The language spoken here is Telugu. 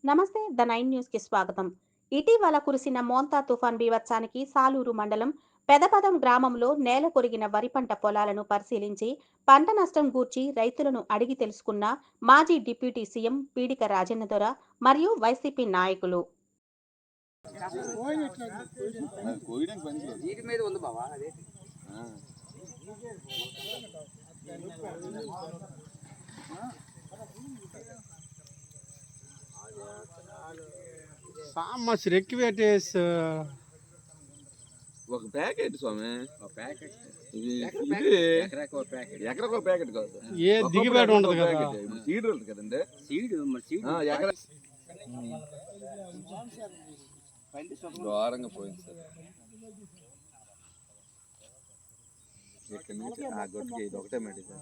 నమస్తే ద నైన్ న్యూస్ కి స్వాగతం. ఇటీవల కురిసిన మోంతా తుఫాన్ బీభత్సానికి సాలూరు మండలం పెదపదం గ్రామంలో నేల కొరిగిన వరి పంట పొలాలను పరిశీలించి పంట నష్టం గూర్చి రైతులను అడిగి తెలుసుకున్న మాజీ డిప్యూటీ సీఎం పీడిక రాజన్న దొర మరియు వైసీపీ నాయకులు. మచ్ రిక్వేటేస్ ఒక ప్యాకెట్ స్వామి, ఒక ప్యాకెట్ ఇది ఎకరాకు ఒక ప్యాకెట్. ఎకరకు ఒక ప్యాకెట్ కాదు, ఏ దిగుబడి ఉండదు కదా. సీడ్ ఉంటుంది కదండి. సీడ్ మరి సీడ్ ఎకర ఘోరంగా పోయింది సార్. ఇక్కడ నుంచి ఆ గొట్టుకి ఇది ఒకటే మెడికల్.